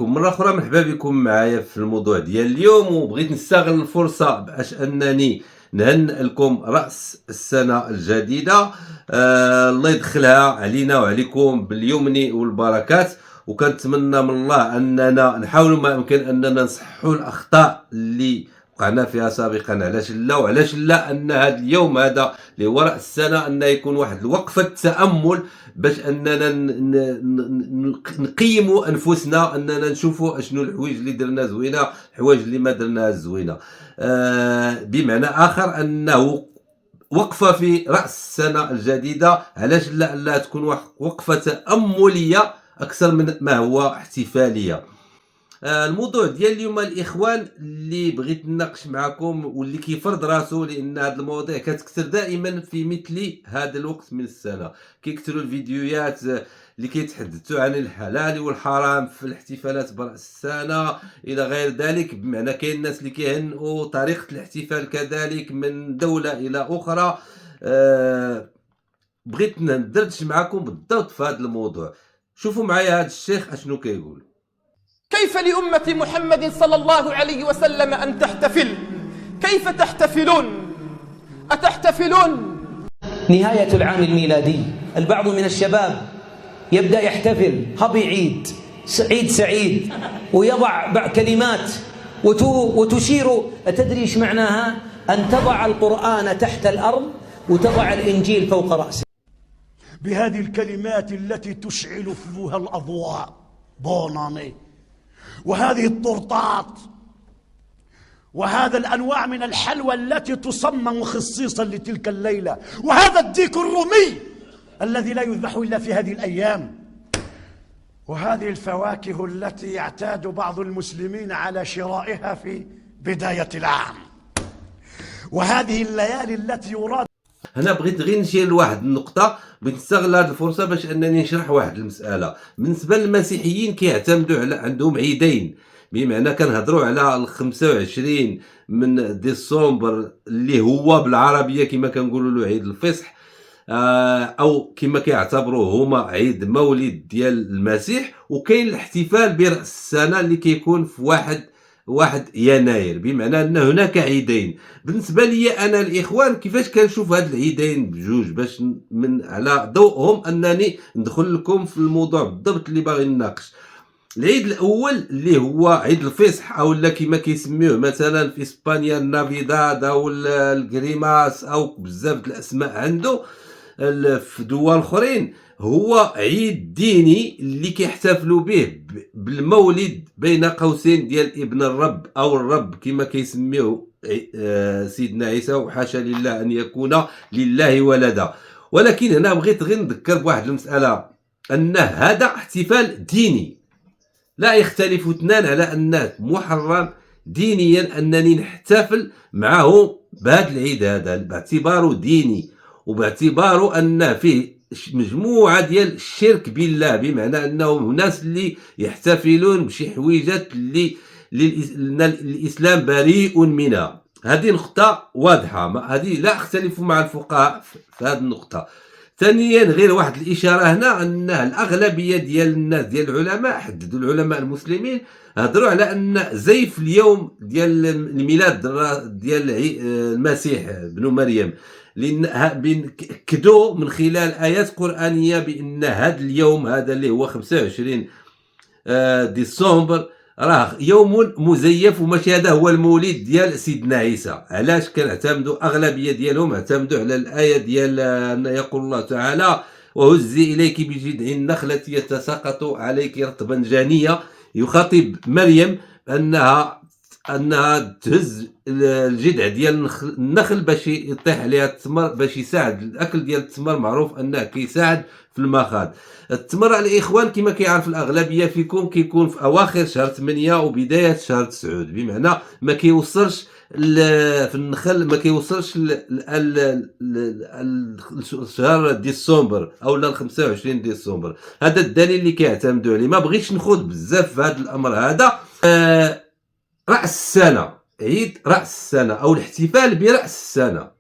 مرة أخرى مرحبا بكم معايا في الموضوع ديال اليوم، وبغيت نستغل الفرصة باش أنني نهنئ لكم رأس السنة الجديدة. الله يدخلها علينا وعليكم باليمن والبركات، وكنتمنى من الله أننا نحاول ما أمكن أننا نصححوا الأخطاء اللي وقعنا فيها سابقا. وعلاش لا أن هذا اليوم هذا اللي هو رأس السنة أن يكون واحد الوقفة تأمل باش اننا نقيموا انفسنا، اننا نشوفوا اشنو الحوايج اللي درنا زوينه، الحوايج اللي ما درناهاش زوينه. بمعنى اخر انه وقفه في راس السنه الجديده، علاش لا تكون وقفه تامليه اكثر من ما هو احتفاليه. الموضوع ديال اليوم الاخوان اللي بغيت نناقش معكم واللي كيفرض راسو، لان هذه المواضيع كتكثر دائما في مثل هذا الوقت من السنه. كيكثروا الفيديوهات اللي كيتحدثوا عن الحلال والحرام في الاحتفالات براس السنه الى غير ذلك. بمعنى كاين الناس اللي كيهنئوا طريقه الاحتفال كذلك من دوله الى اخرى. بغيت ندردش معكم بالضبط في هذا الموضوع. شوفوا معايا هذا الشيخ اشنو كيقول. كيف لأمة محمد صلى الله عليه وسلم أن تحتفل؟ كيف تحتفلون؟ أتحتفلون؟ نهاية العام الميلادي، البعض من الشباب يبدأ يحتفل هابي عيد، عيد سعيد، ويضع كلمات وتشير. أتدري إيش معناها؟ أن تضع القرآن تحت الأرض وتضع الإنجيل فوق رأسه. بهذه الكلمات التي تشعل فيها الأضواء، بوناني، وهذه الطرطات، وهذا الأنواع من الحلوى التي تصمم خصيصا لتلك الليلة، وهذا الديك الرومي الذي لا يذبح إلا في هذه الأيام، وهذه الفواكه التي يعتاد بعض المسلمين على شرائها في بداية العام، وهذه الليالي التي يراد. هنا بغيت غير نشير لواحد النقطة، بغيت نستغل هذه الفرصة باش أنني نشرح واحد المسألة. بالنسبة للمسيحيين كيعتمدوا على عندهم عيدين، بمعنى كنهضروا على 25 من ديسمبر اللي هو بالعربية كما كنقولوا له عيد الفصح، أو كما كيعتبروه هما عيد مولد ديال المسيح. وكاين الاحتفال برأس السنة اللي كيكون في واحد يناير، بمعنى ان هناك عيدين. بالنسبه لي انا الاخوان كيفاش كنشوف هاد العيدين بجوج، باش من على ضوءهم انني ندخل لكم في الموضوع بالضبط اللي باغي نناقش. العيد الاول اللي هو عيد الفصح، او لا كما كيسميوه مثلا في اسبانيا النافيداد او الكريماس او بزاف الاسماء عنده في دول اخرين، هو عيد ديني اللي كيحتفلوا به بالمولد بين قوسين ديال ابن الرب او الرب كما كيسميوه سيدنا عيسى، وحاشا لله ان يكون لله ولدا. ولكن هنا بغيت غير نذكر بواحد المساله، ان هذا احتفال ديني، لا يختلف اثنان على انه محرم دينيا انني نحتفل معه بهذا العيد هذا، باعتباره ديني وباعتباره ان فيه مجموعه ديال الشرك بالله، بمعنى انهم ناس اللي يحتفلون بشي حويجات اللي الاسلام بريء منها. هذه نقطه واضحه، هذه لا اختلف مع الفقهاء في هذه النقطه. ثانيا غير واحد الاشاره هنا، ان الاغلبيه ديال الناس ديال العلماء حددوا، العلماء المسلمين هضروا على ان زيف اليوم ديال الميلاد ديال المسيح ابن مريم، لان اكدوا من خلال ايات قرانيه بان هذا اليوم هذا اللي هو 25 ديسمبر راه يوم مزيف، وماشي هذا هو المولد ديال سيدنا عيسى. علاش كنعتمدوا اغلبيه ديالهم اعتمدوا على الايه ديال ان يقول الله تعالى وهزي اليك بجذع النخله يتساقط عليك رطبا جانيه، يخاطب مريم انها تهز الجذع ديال النخل باش يطيح عليها التمر، باش يساعد الاكل ديال التمر، معروف انه كيساعد في المخاض. التمر الاخوان كما كيعرف الاغلبيه فيكم كيكون في اواخر شهر 8 وبدايه شهر 9، بمعنى ما كيوصلش في النخل، ما كيوصلش شهر ديسمبر او ل 25 ديسمبر. هذا الدليل اللي كيعتمدوا عليه. ما بغيتش نخوض بزاف في هذا الامر هذا. رأس السنة، عيد رأس السنة أو الاحتفال برأس السنة،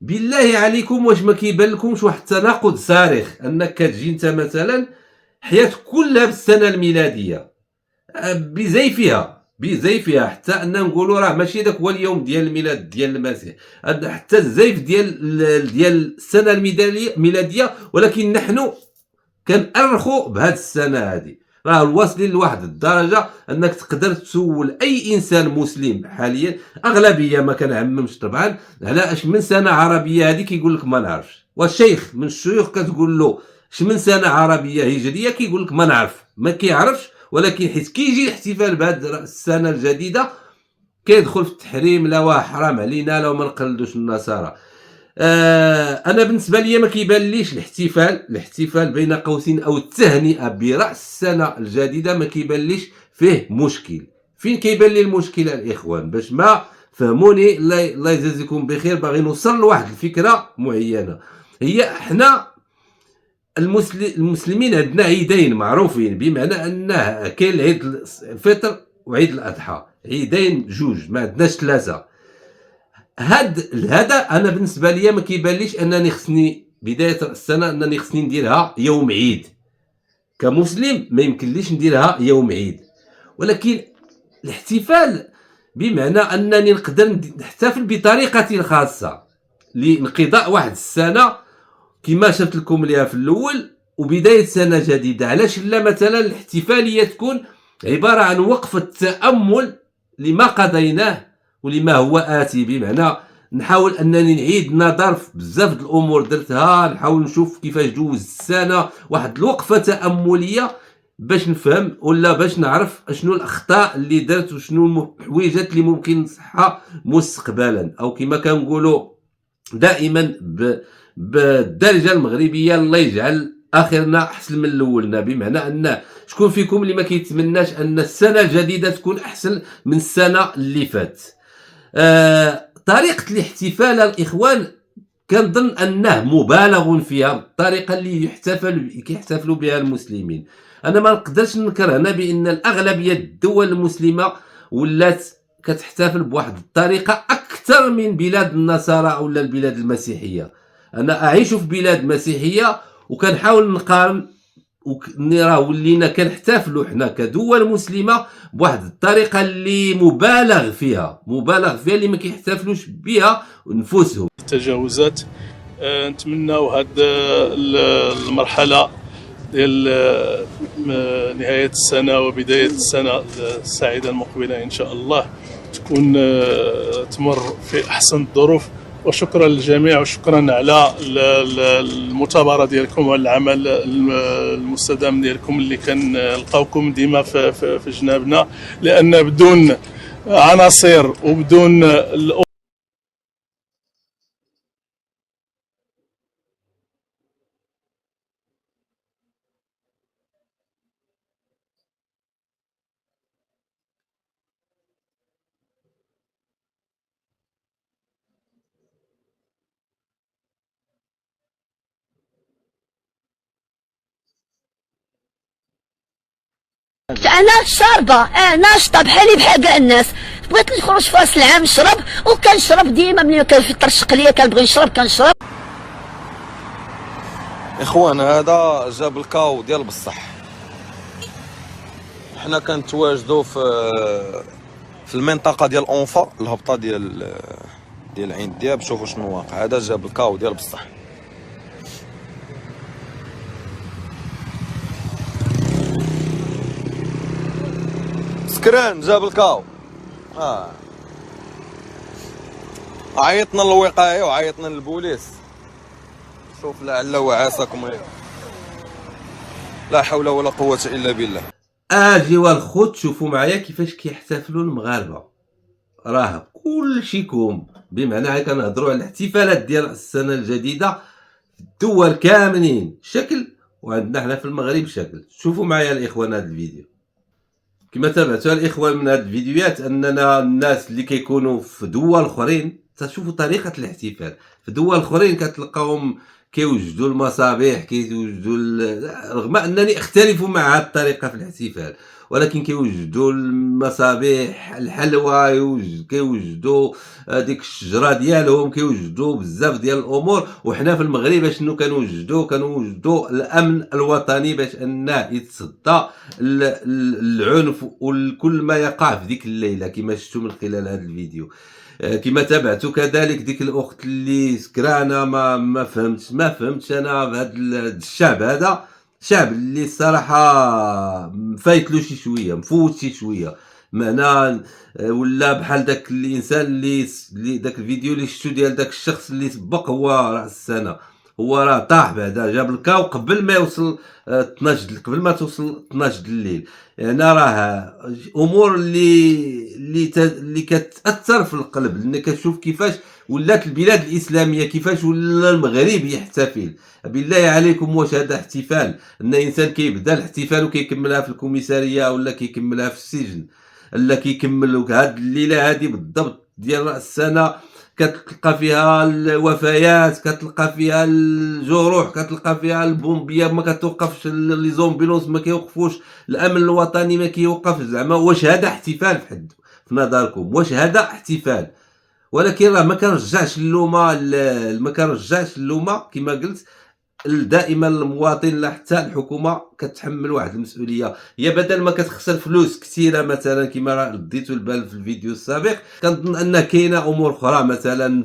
بالله عليكم واش ما كيبان لكمش واحد التناقض صارخ انك كتجي انت مثلا حياتك كلها بالسنة الميلادية، بزيفها حتى ان نقولوا راه ماشي داك هو اليوم ديال الميلاد ديال المسيح، حتى الزيف ديال السنه الميلاديه، ولكن نحن كنأرخوا بهذه السنه هذه. راه واصلين لواحد الدرجه انك تقدر تسول اي انسان مسلم حاليا، اغلبيه ما كنعممش طبعا، على اش من سنه عربيه هذه، كيقول لك ما نعرفش. والشيخ من الشيوخ كتقول له اش من سنه عربيه هجريه، كيقول لك ما نعرف، ما كيعرفش. ولكن حيت كيجي الاحتفال بهذه السنه الجديده كيدخل في التحريم، لا واه حرام علينا لو ما نقلدوش النصارى. انا بالنسبه لي ما كيبانليش الاحتفال بين قوسين او التهنئه براس السنه الجديده ما كيبانليش فيه مشكل. فين كيبان لي المشكل الاخوان؟ باش ما فهموني، الله يجازيكم بخير، باغي نوصل لواحد الفكره معينه. هي احنا المسلمين عندنا عيدين معروفين، بمعنى انه كاين عيد الفطر وعيد الاضحى، عيدين جوج، ما عندناش ثلاثه. هذا انا بالنسبه لي ما كيبانليش انني خصني بدايه السنه انني خصني نديرها يوم عيد. كمسلم ما يمكنليش نديرها يوم عيد. ولكن الاحتفال بمعنى انني نقدر نحتفل بطريقتي الخاصه لانقضاء واحد السنه كما شرت لكم ليها في الاول، وبدايه سنه جديده. علاش لا مثلا الاحتفاليه تكون عباره عن وقفه تامل لما قضيناه ولما هو آتي، بمعنى نحاول أنني نعيد نظر في بزاف د الأمور درتها، نحاول نشوف كيفاش جوز السنة، واحد الوقفة تأملية باش نفهم ولا باش نعرف شنو الأخطاء اللي درت وشنو الحويجات اللي ممكن نصحها مستقبلا، أو كما كنقولوا دائما بالدارجة المغربية الله يجعل آخرنا أحسن من الأولنا. بمعنى أن شكون فيكم اللي ما كيتمناش أن السنة الجديدة تكون أحسن من السنة اللي فات؟ طريقة الاحتفال الإخوان كنظن أنه مبالغ فيها بالطريقة اللي كيحتفلوا بها المسلمين. أنا ما نقدرش ننكر هنا بأن الأغلبية الدول المسلمة ولات كتحتفل بواحد الطريقة أكثر من بلاد النصارى ولا البلاد المسيحية. أنا أعيش في بلاد مسيحية وكنحاول نقارن، ونراه ولينا كنحتفلوا حنا كدول مسلمه بواحد الطريقه اللي مبالغ فيها اللي ما كيحتفلوش بها نفوسهم. تجاوزات نتمناو هاد المرحله ديال نهايه السنه وبدايه السنه السعيده المقبله ان شاء الله تكون تمر في احسن الظروف. وشكرا للجميع، وشكرا على المثابره ديالكم وعلى العمل المستدام ديالكم اللي كنلقاوكم ديما في جنابنا، لان بدون عناصر وبدون انا شاربه ناشطه بحالي بحال كاع الناس. بغيت نخرج في راس العام نشرب، وكنشرب ديما ملي كنفطر الشقليه كنبغي نشرب كنشرب. اخوان هذا جاب الكاو ديال بصح. حنا كنتواجدوا في المنطقه ديال اونفا، الهبطه ديال عين دياب. شوفوا شنو واقع، هذا جاب الكاو ديال بصح. سكران جاب الكاو. عيطنا للوقايه وعيطنا للبوليس. شوف لعل وعاساكم، لا حول ولا قوه الا بالله. اجيوا الخوت شوفوا معايا كيفاش كيحتفلوا المغاربه، راه كلشي كوم. بمعنى كنهضروا على الاحتفالات ديال السنه الجديده في الدول كاملين شكل، وعندنا حنا في المغرب شكل. شوفوا معايا الاخوان هذا الفيديو كما تابعتوا الاخوان من هذه الفيديوهات، اننا الناس اللي كيكونوا في دول اخرين تشوفوا طريقه الاحتفال في دول اخرين كتلقاهم كيوجدوا المصابيح، كيوجدوا رغم انني اختلف مع هذه الطريقه في الاحتفال، ولكن كيوجدوا المصابيح، الحلوى، كيوجدوا ديك الشجره ديالهم، كيوجدوا بزاف ديال الامور. وحنا في المغرب شنو كنوجدوا الامن الوطني باش انه يتصدى العنف وكل ما يقع في ديك الليله كما شفتوا من خلال هذا الفيديو. كما تابعت كذلك ديك الاخت اللي سكرانه ما فهمتش انا بهذا الشعب. هذا شعب اللي الصراحه فايتلو شي شويه، مفوت شي شويه، معنى ولا بحال داك الانسان اللي داك الفيديو اللي شفتو ديال داك الشخص اللي سبق هو راس السنه، هو راه طاح بعدا جاب الكاو قبل ما يوصل 12 قبل ما توصل 12 الليل. يعني راه امور اللي كتاثر في القلب، لان كتشوف كيفاش ولات البلاد الاسلاميه، كيفاش ولا المغرب يحتفل. بالله عليكم واش هذا احتفال؟ ان انسان كيبدا الاحتفال وكيكملها في الكوميساريه ولا كيكملها في السجن، الا كيكمل هاد الليله هادي بالضبط ديال راس السنه كتلقى فيها الوفيات، كتلقى فيها الجروح، كتلقى فيها البومبيه، ما كتوقفش لي زومبيلونس، ما كيوقفوش الامن الوطني، ما كيوقف. زعما واش هذا احتفال في نظركم؟ واش هذا احتفال؟ ولكن راه ما كنرجعش اللومه كما قلت دائما المواطن، لا حتى الحكومه كتحمل واحد المسؤوليه. هي بدل ما كتخسر فلوس كثيره مثلا كما راه رديتوا البال في الفيديو السابق، كنظن ان كاينه امور اخرى. مثلا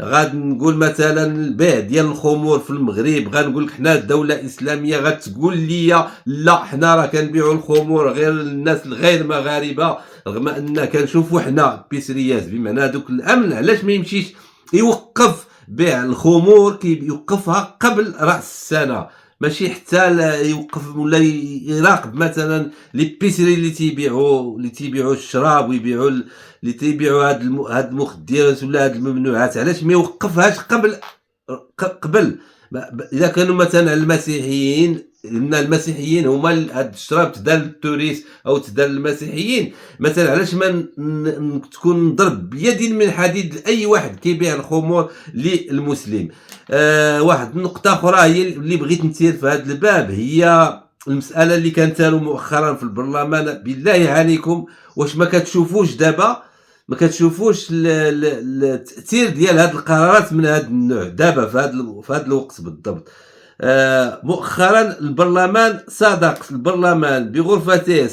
غادي نقول مثلا البيع ديال الخمور في المغرب، غنقول لك حنا دوله اسلاميه، غتقول لي لا حنا راه كنبيعوا الخمور غير للناس الغير مغاربه، رغم ان كنشوفوا حنا بيسريات بمعنى دوك الامن علاش ما يمشيش يوقف بيع الخمور، يوقفها قبل راس السنه، ماشي حتى يوقف ولا يراقب مثلا لي بيسري اللي تيبيعوا الشراب ويبيعوا اللي تيبيعوا هاد المخدرات ولا هاد الممنوعات، علاش ما يوقفهاش قبل اذا كانوا مثلا المسيحيين، لان المسيحيين هما هاد الشراب تدار للتوريست او تدار للمسيحيين مثلا، علاش ما تكون نضرب بيد من حديد لاي واحد كيبيع الخمور للمسلم. واحد النقطه اخرى هي اللي بغيت نثير في هذا الباب، هي المساله اللي كانت مؤخرا في البرلمان. بالله عليكم واش ما كتشوفوش دابا، ما كتشوفوش التاثير ديال هاد القرارات من هذا النوع دابا في هذا الوقت بالضبط؟ مؤخرا البرلمان بغرفته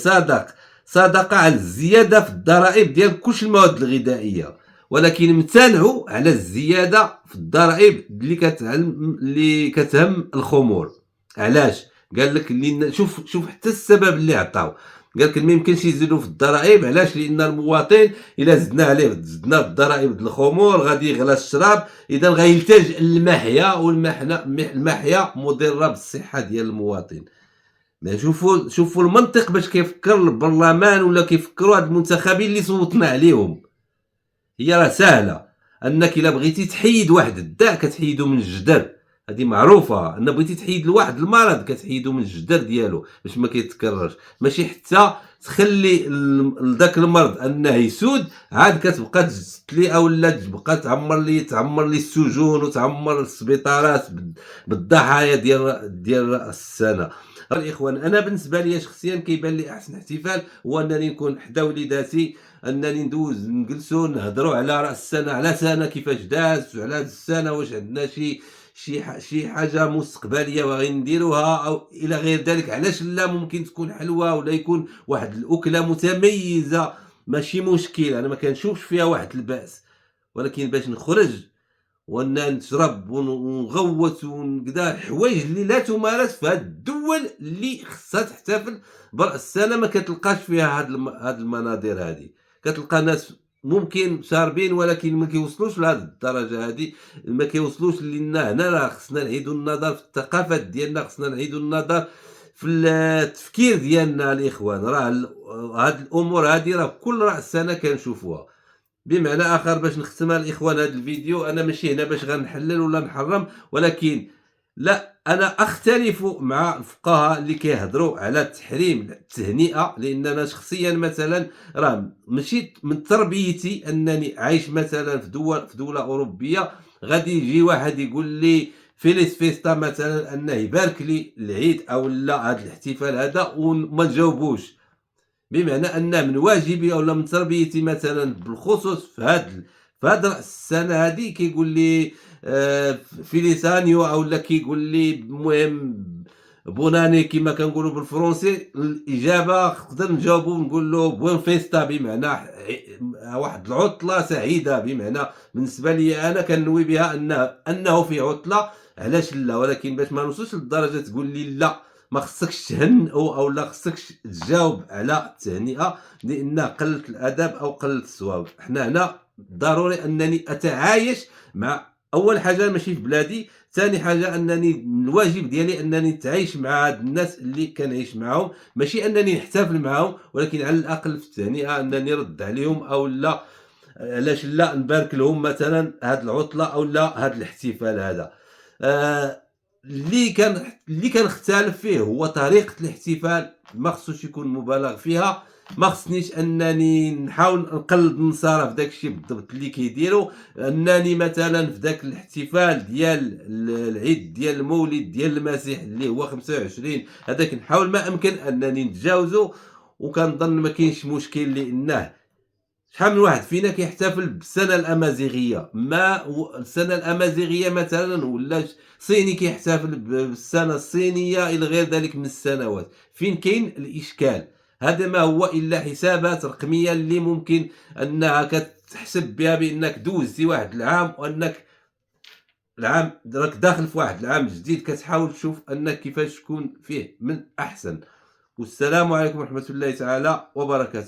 صادق على الزياده في الضرائب ديال كل المواد الغذائيه، ولكن امتنعوا على الزياده في الضرائب اللي كتهم الخمور. علاش؟ قال لك شوف حتى السبب اللي عطاو، قال لك ما يمكنش يزيدوا في الضرائب. علاش؟ لان المواطن الا زدنا الضرائب ديال الخمور غادي يغلى الشراب، اذا غيلتجئ للمحيا، والمحيا مضره بالصحه ديال المواطن. شوفوا المنطق باش كيفكر البرلمان ولا كيفكروا هاد المنتخبين اللي صوتنا عليهم. هي راه سهله، انك الا بغيتي تحيد واحد الداء كتحيدو من الجدر، هذه معروفه. ان بغيتي تحيد لواحد المرض كتحيدو من الجدر ديالو باش ما كيتكررش، ماشي حتى تخلي لذاك المرض انه يسود عاد كتبقى تجتلي اولا تبقى تعمر لي السجون وتعمر السبيطارات بالضحايا ديال السنه. الاخوان انا بالنسبه لي شخصيا كيبان لي احسن احتفال هو انني نكون حدا وليداتي، انني ندوز نجلسوا نهضروا على راس السنه، على سنه كيفاش دازت، وعلى هذه السنه واش عندنا شي حاجه مستقبليه باغي نديروها او الى غير ذلك. علاش لا؟ ممكن تكون حلوه ولا يكون واحد الاكله متميزه، ماشي مشكل، انا ما كنشوفش فيها واحد الباس، ولكن باش نخرج وان نشرب ونغوت ونقدا حوايج اللي لا تمارس في هاد الدول اللي خصها تحتفل براس السنه، ما كتلقاش فيها هاد المناظر هادي. كتلقى ناس ممكن شاربين ولكن ما كيوصلوش لهاد الدرجه هادي، ما كيوصلوش. لنا هنا راه خصنا نعيدوا النظر في الثقافات ديالنا، خصنا نعيدوا النظر في التفكير ديالنا الاخوان. راه هاد الامور هادي راه كل راس سنه كنشوفوها. بمعنى اخر باش نختم الاخوان هذا الفيديو، انا ماشي هنا باش غنحلل ولا نحرم، ولكن لا، انا اختلف مع الفقهاء اللي كيهضروا على تحريم التهنئه، لان انا شخصيا مثلا راه ماشي من تربيتي انني عايش مثلا في دوله اوروبيه غادي يجي واحد يقول لي فيليس فيستا مثلا انه يبارك لي العيد او لا هذا الاحتفال هذا وما نجاوبوش، بمعنى ان من واجبي او من تربيتي مثلا بالخصوص في هاد السنه هذه كيقول لي فيليسانيو او لا كيقول لي المهم بوناني كما كنقولوا بالفرنسي، الاجابه نقدر نجاوبو ونقول له بوين فيستا، بمعنى واحد العطله سعيده. بمعنى بالنسبه لي انا كنوي بها انه في عطله، علاش لا؟ ولكن باش ما نوصلش للدرجه تقول لي لا ما خصكش تهنئوا او لا خصكش تجاوب على التهنئه لان قلت الادب او قلت الصواب. حنا هنا ضروري انني اتعايش مع، اول حاجه ماشي في بلادي، ثاني حاجه انني الواجب ديالي انني نتعايش مع هاد الناس اللي كنعيش معاهم، ماشي انني نحتفل معاهم ولكن على الاقل في التهنئه انني نرد عليهم او لا، علاش لا نبارك لهم مثلا هاد العطله او لا هاد الاحتفال هذا. اللي كنختلف فيه هو طريقه الاحتفال، ما خصوش يكون مبالغ فيها، ما خصنيش انني نحاول نقلد النصارى في داك الشيء بالضبط اللي كيديروا، انني مثلا في داك الاحتفال ديال العيد ديال المولد ديال المسيح اللي هو 25 هذاك نحاول ما امكن انني نتجاوزه، وكنظن ما كاينش مشكل لانه شحال من واحد فينا كيحتفل بالسنه الامازيغيه، ما السنه الامازيغيه مثلا ولا صيني كيحتفل بالسنه الصينيه الى غير ذلك من السنوات، فين كاين الاشكال؟ هذا ما هو الا حسابات رقميه اللي ممكن انها كتحسب بها بانك دوزتي واحد العام، وانك العام راك داخل في واحد العام جديد كتحاول تشوف انك كيفاش تكون فيه من احسن. والسلام عليكم ورحمه الله تعالى وبركاته.